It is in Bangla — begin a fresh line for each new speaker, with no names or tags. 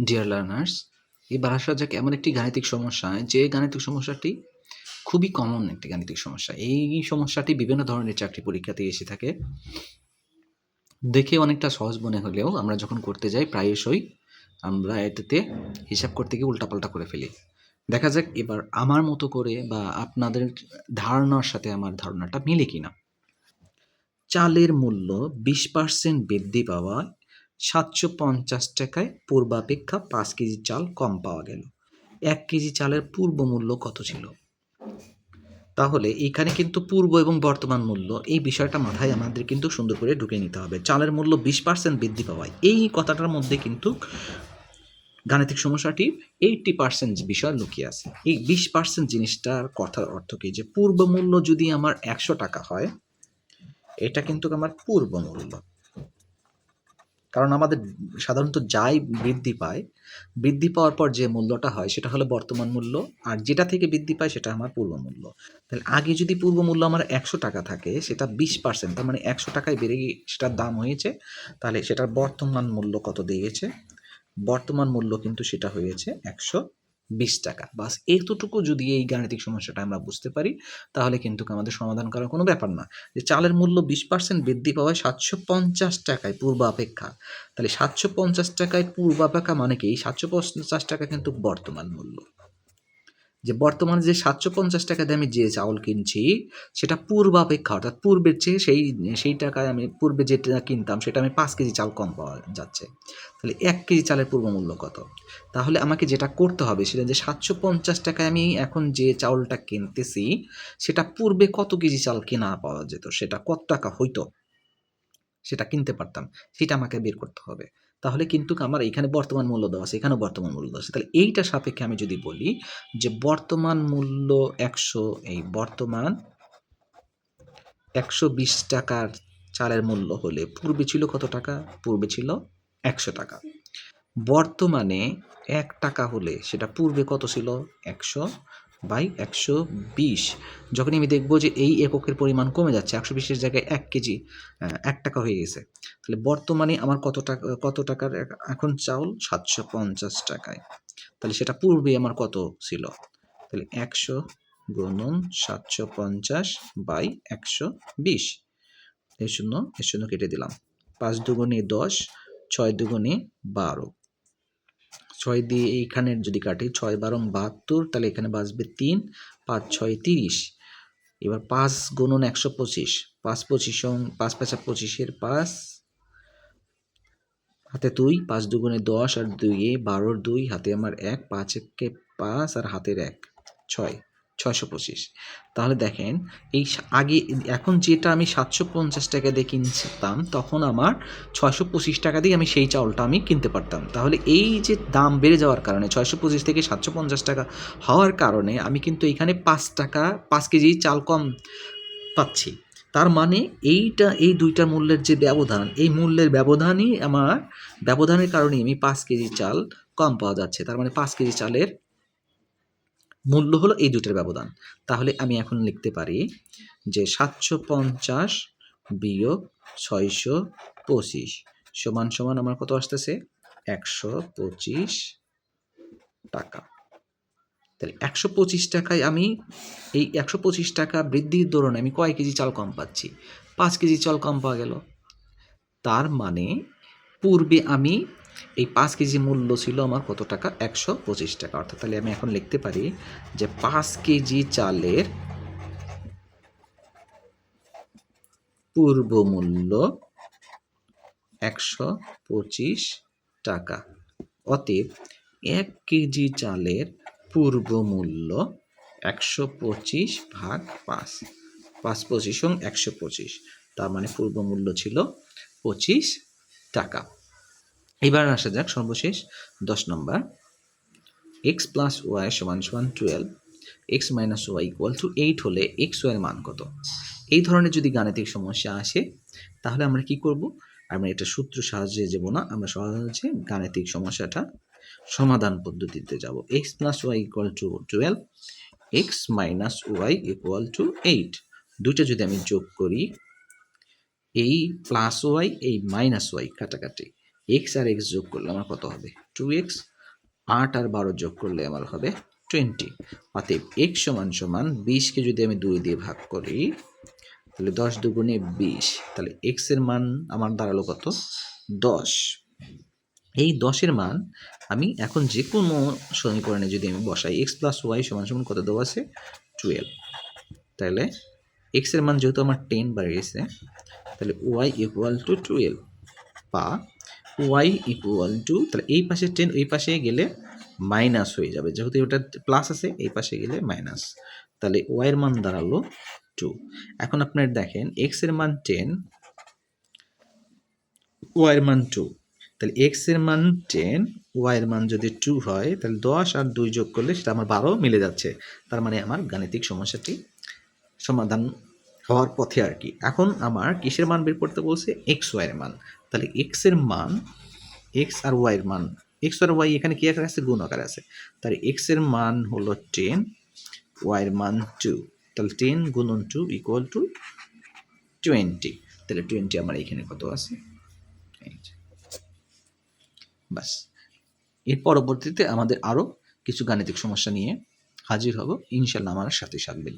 ডিয়ার লার্নার্স, এবার আসা যাক এমন একটি গাণিতিক সমস্যায়, যে গাণিতিক সমস্যাটি খুবই কমন একটি গাণিতিক সমস্যা। এই সমস্যাটি বিভিন্ন ধরনের চাকরি পরীক্ষাতে এসে থাকে। দেখে অনেকটা সহজ মনে হলেও আমরা যখন করতে যাই প্রায়শই আমরা এটাতে হিসাব করতে গিয়ে উল্টাপাল্টা করে ফেলি। দেখা যাক এবার আমার মতো করে বা আপনাদের ধারণার সাথে আমার ধারণাটা মিলে কিনা। চালের মূল্য 20% বৃদ্ধি পাওয়ায় 750 টাকায় পূর্বাপেক্ষা 5 কেজি চাল কম পাওয়া গেল। 1 কেজি চালের পূর্ব মূল্য কত ছিল? তাহলে এইখানে কিন্তু পূর্ব এবং বর্তমান মূল্য এই বিষয়টা মাথায় আমাদের কিন্তু সুন্দর করে ঢুকে নিতে হবে। চালের মূল্য 20% বৃদ্ধি পাওয়ায় এই কথাটার মধ্যে কিন্তু গাণিতিক সমস্যাটি 80% বিষয় লুকিয়ে আছে। এই 20% জিনিসটার কথার অর্থ কি? যে পূর্ব মূল্য যদি আমার 100 টাকা হয়, এটা কিন্তু আমার পূর্ব মূল্য। কারণ আমাদের সাধারণত যাই বৃদ্ধি পায়, বৃদ্ধি পাওয়ার পর যে মূল্যটা হয় সেটা হলো বর্তমান মূল্য, আর যেটা থেকে বৃদ্ধি পায় সেটা আমার পূর্ব মূল্য। তাহলে আগে যদি পূর্ব মূল্য আমার 100 টাকা থাকে, সেটা 20%, তার মানে 100 টাকায় বেড়ে গিয়ে সেটার দাম হয়েছে, তাহলে সেটার বর্তমান মূল্য কত দিয়েছে? বর্তমান মূল্য কিন্তু সেটা হয়েছে 120 টাকা। বাস এতটুকু যদি এই গাণিতিক সমস্যাটা আমরা বুঝতে পারি, তাহলে কিন্তু আমাদের সমাধান করার কোনো ব্যাপার না। যে চালের মূল্য 20% বৃদ্ধি পাওয়ায় 750 টাকায় পূর্বাপেক্ষা, তাহলে 750 টাকায় পূর্বাপেক্ষা মানে কি? 750 টাকা কিন্তু বর্তমান মূল্য। যে বর্তমানে যে 750 টাকা দিয়ে আমি যে চাউল কিনছি, সেটা পূর্বাপেক্ষা, অর্থাৎ পূর্বের চেয়ে সেই টাকায় আমি পূর্বে যেটা কিনতাম সেটা আমি 5 কেজি চাল কম পাওয়া যাচ্ছে। তাহলে 1 কেজি চালের পূর্ব মূল্য কত? তাহলে আমাকে যেটা করতে হবে সেটা যে 750 টাকায় আমি এখন যে চাউলটা কিনতেছি, সেটা পূর্বে কত কেজি চাল কেনা পাওয়া যেত? সেটা কত টাকা হইতো? সেটা কিনতে পারতাম, সেটা আমাকে বের করতে হবে। তাহলে কিন্তু আমার এখানে বর্তমান মূল্য দেওয়া আছে, এখানেও বর্তমান মূল্য দেওয়া আছে। তাহলে এইটা সাপেক্ষে আমি যদি বলি যে বর্তমান মূল্য 100, এই বর্তমান 120 টাকার চালের মূল্য হলে পূর্বে ছিল কত টাকা? পূর্বে ছিল 100 টাকা। বর্তমানে 1 টাকা হলে সেটা পূর্বে কত ছিল? 100/120। যখনই আমি দেখব যে এই এককের পরিমাণ কমে যাচ্ছে, 120-এর জায়গায় 1 কেজি 1 টাকা হয়ে গেছে, তাহলে বর্তমানে আমার কত টাকার এখন চাউল? 750 টাকায়। তাহলে সেটা পূর্বে আমার কত ছিল? তাহলে 100 গুণন 750/120। এর শূন্য কেটে দিলাম। 5 দুগুণে 10, 6 দুগুণে 12। 6 দিয়ে এইখানে যদি কাটি, 6 12 72, তাহলে এখানে বাঁচবে 3, 5 6 30। এবার 5 গুণন 125, 5 25 5 5 25-এর 5, হাতে 2, 5 দুগুণে 10 আর 2 এ 12-র 2, হাতে আমার 1, 5 একে 5 আর হাতের 1, 6, 625। তাহলে দেখেন এই আগে এখন যেটা আমি 750 টাকা দিয়ে কিনতাম, তখন আমার 625 টাকা দিয়ে আমি সেই চাউলটা আমি কিনতে পারতাম। তাহলে এই যে দাম বেড়ে যাওয়ার কারণে 625 থেকে 750 টাকা হওয়ার কারণে আমি কিন্তু এখানে 5 টাকা 5 কেজি চাল কম পাচ্ছি। তার মানে এই দুইটা মূল্যের যে ব্যবধান, এই মূল্যের ব্যবধানের কারণে আমি 5 কেজি চাল কম পাওয়া যাচ্ছে। তার মানে 5 কেজি চালের মূল্য হলো এই দুইটার ব্যবধান। তাহলে আমি এখন লিখতে পারি যে 750 বিয়োগ 625 সমান সমান আমার কত আসতেছে? 125 টাকা। তাহলে 125 টাকায় আমি এই 125 টাকা বৃদ্ধির দরুন আমি কয় কেজি চাল কম পাচ্ছি? 5 কেজি চাল কম পাওয়া গেল। তার মানে পূর্বে আমি এই 5 কেজি মূল্য ছিল আমার কত টাকা? 125 টাকা। অর্থাৎ তাহলে আমি এখন লিখতে পারি যে 5 কেজি চালের পূর্ব মূল্য 125 টাকা। অতএব 1 কেজি চালের পূর্ব মূল্য 125/5, 5 25 125, তার মানে পূর্ব মূল্য ছিল 25 টাকা। এবার আসা যাক সর্বশেষ 10 নম্বর। x + y = 12, x - y = 8 হলে x y এর মান কত? এই ধরনের যদি গাণিতিক সমস্যা আসে, তাহলে আমরা কি করব? আমরা এটা সূত্র সাহায্যে যাব না, আমরা সহজে গাণিতিক সমস্যাটা সমাধান পদ্ধতিতে যাব। x + y = 12, x - y = 8। দুইটা যদি আমি যোগ করি, এই প্লাস y এই মাইনাস y কাটাকাটি, x আর x যোগ করলে আমার কত হবে? 2x 8 আর 12 যোগ করলে আমার হবে 20। অতএব x সমান সমান 20কে যদি আমি 2 দিয়ে ভাগ করি তাহলে 10 দুগুণে 20, তাহলে x এর মান আমার দাঁড়ালো কত? 10। এই 10-এর মান আমি এখন যে কোনো সমীকরণে যদি আমি বসাই, x প্লাস ওয়াই সমান সমান কত দেওয়া আছে? 12। তাহলে x এর মান যেহেতু আমার 10 বেড়ে গেছে, তাহলে y ইকুয়াল টু 12 বা y ইকুয়াল টু, তাহলে এই পাশে 10 ওই পাশে গেলে মাইনাস হয়ে যাবে, যেহেতু এটা প্লাস আছে এই পাশে গেলে মাইনাস, তাহলে y এর মান দাঁড়ালো 2। এখন আপনার দেখেন x এর মান 10, y এর মান 2, তাহলে x এর মান 10, y এর মান যদি 2 হয় তাহলে 10 আর 2 যোগ করলে সেটা আমার 12 মিলে যাচ্ছে। তার মানে আমার গাণিতিক সমস্যাটি সমাধান হওয়ার পথে আর কি। এখন আমার কিসের মান বের করতে বলছে? এক্স ওয়াই এর মান। তাহলে এক্স এর মান, এক্স আর ওয়াই এর মান, এক্স আর ওয়াই এখানে কি আকারে আছে? গুণ আকারে আছে। তাহলে এক্স এর মান হলো 10, ওয়াই এর মান 2, তাহলে 10 গুণন 2 ইকুয়াল টু 20। তাহলে 20 আমার এখানে কত আছে? বাস। এর পরবর্তীতে আমাদের আরও কিছু গাণিতিক সমস্যা নিয়ে হাজির হব, ইনশাল্লাহ আমার সাথে থাকবেন।